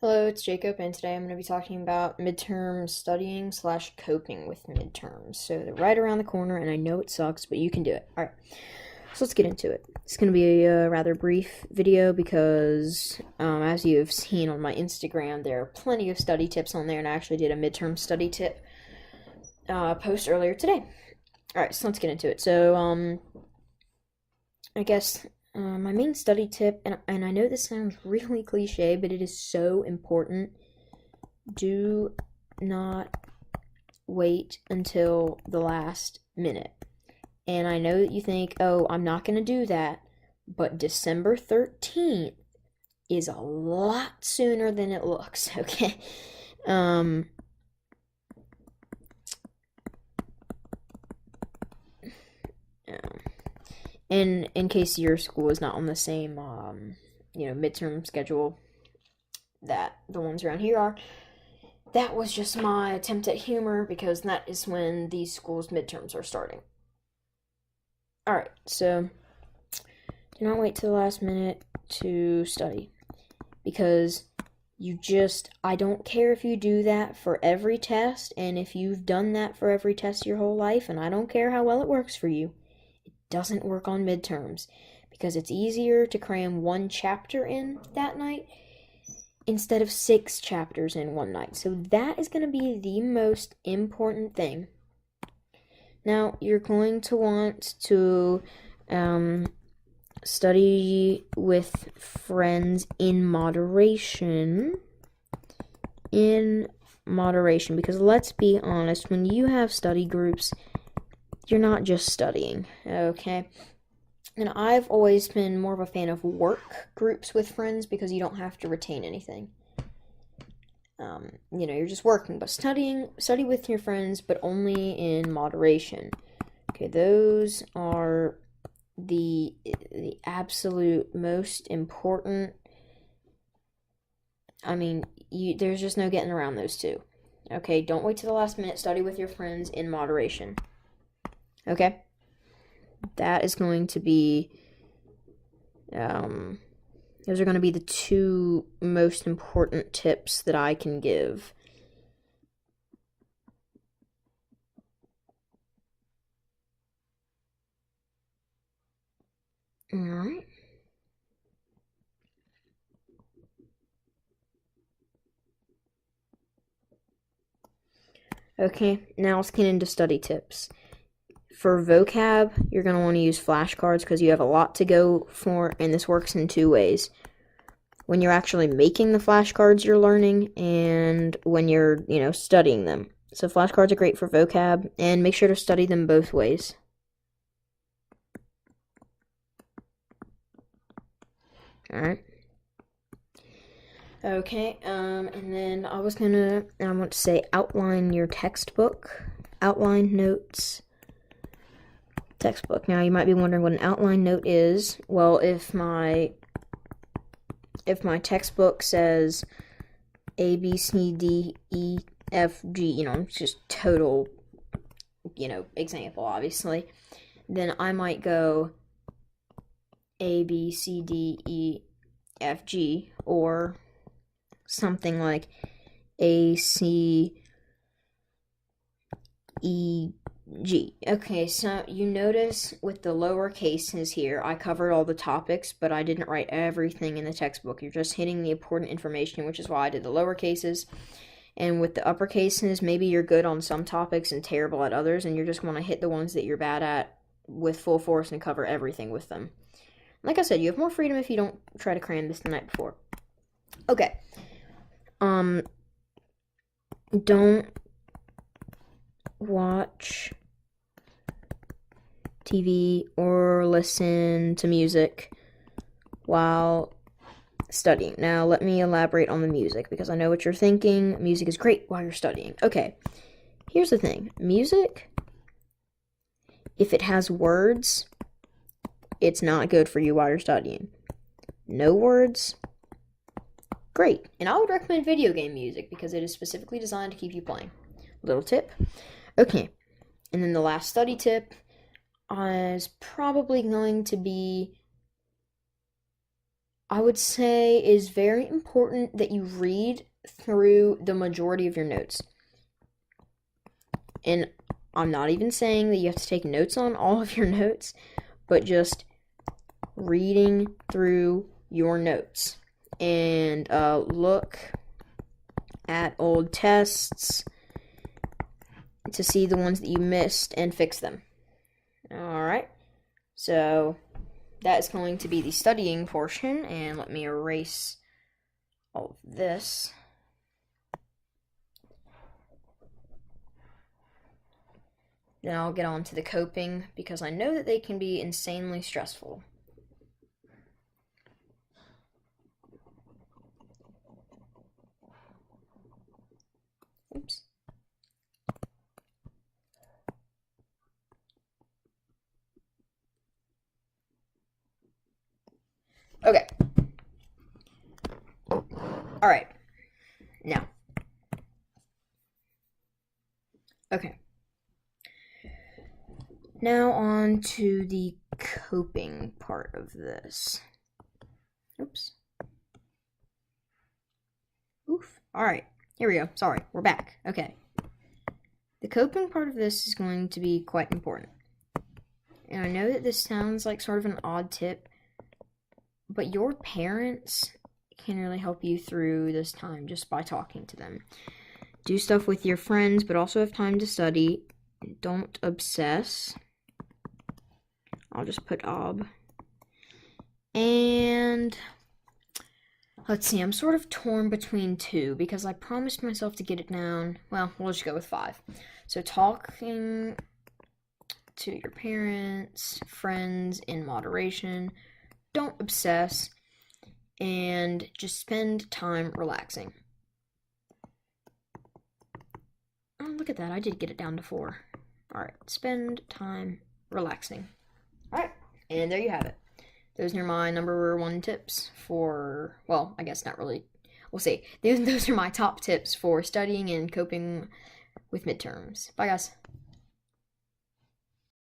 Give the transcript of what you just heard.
Hello, it's Jacob, and today I'm going to be talking about midterm studying slash coping with midterms. So they're right around the corner, and I know it sucks, but you can do it. All right, so let's get into it. It's going to be a rather brief video because, as you have seen on my Instagram, there are plenty of study tips on there, and I actually did a midterm study tip post earlier today. All right, so let's get into it. So, I guess my main study tip, and I know this sounds really cliche, but it is so important. Do not wait until the last minute. And I know that you think, oh, I'm not going to do that, but December 13th is a lot sooner than it looks, okay? Um, in case your school is not on the same, midterm schedule that the ones around here are, that was just my attempt at humor because that is when these schools' midterms are starting. Alright, so do not wait till the last minute to study because I don't care if you do that for every test, and if you've done that for every test your whole life, and I don't care how well it works for you, it doesn't work on midterms because it's easier to cram one chapter in that night instead of 6 chapters in one night. So that is going to be the most important thing. Now, you're going to want to study with friends in moderation. Because let's be honest, when you have study groups, you're not just studying, okay? And I've always been more of a fan of work groups with friends because you don't have to retain anything. You're just working, but study with your friends, but only in moderation. Okay, those are the absolute most important. There's just no getting around those two. Okay, don't wait to the last minute. Study with your friends in moderation. Okay? That is going to be, those are going to be the two most important tips that I can give. Alright. Okay, now let's get into study tips. For vocab, you're going to want to use flashcards because you have a lot to go for, and this works in 2 ways. When you're actually making the flashcards you're learning, and when you're, studying them. So flashcards are great for vocab, and make sure to study them both ways. Alright. Okay, and then I want to say outline your textbook, outline notes, textbook. Now you might be wondering what an outline note is. Well, if my textbook says A, B, C, D, E, F, G, it's just total, example, obviously, then I might go A, B, C, D, E, F, G, or something like A, C, E, G. Okay, so you notice with the lower cases here, I covered all the topics, but I didn't write everything in the textbook. You're just hitting the important information, which is why I did the lower cases. And with the upper cases, maybe you're good on some topics and terrible at others, and you're just want to hit the ones that you're bad at with full force and cover everything with them. Like I said, you have more freedom if you don't try to cram this the night before. Okay. Don't watch TV or listen to music while studying. Now, let me elaborate on the music because I know what you're thinking. Music is great while you're studying. Okay, here's the thing. Music, if it has words, it's not good for you while you're studying. No words, great. And I would recommend video game music because it is specifically designed to keep you playing. Little tip. Okay, and then the last study tip is probably going to be I would say it is very important that you read through the majority of your notes. And I'm not even saying that you have to take notes on all of your notes, but just reading through your notes and look at old tests to see the ones that you missed and fix them. Alright, so that is going to be the studying portion, and let me erase all of this. Then I'll get on to the coping, because I know that they can be insanely stressful. Oops. Okay. Alright. Now. Okay. Now on to the coping part of this. Oops. Oof. Alright. Here we go. Sorry. We're back. Okay. The coping part of this is going to be quite important. And I know that this sounds like sort of an odd tip, but your parents can really help you through this time just by talking to them. Do stuff with your friends, but also have time to study. Don't obsess. I'll just put ob. And let's see, I'm sort of torn between 2 because I promised myself to get it down. Well, we'll just go with 5. So talking to your parents, friends in moderation. Don't obsess. And just spend time relaxing. Oh, look at that. I did get it down to 4. Alright, spend time relaxing. Alright, and there you have it. Those are my number 1 tips for, well, I guess not really. We'll see. Those are my top tips for studying and coping with midterms. Bye, guys.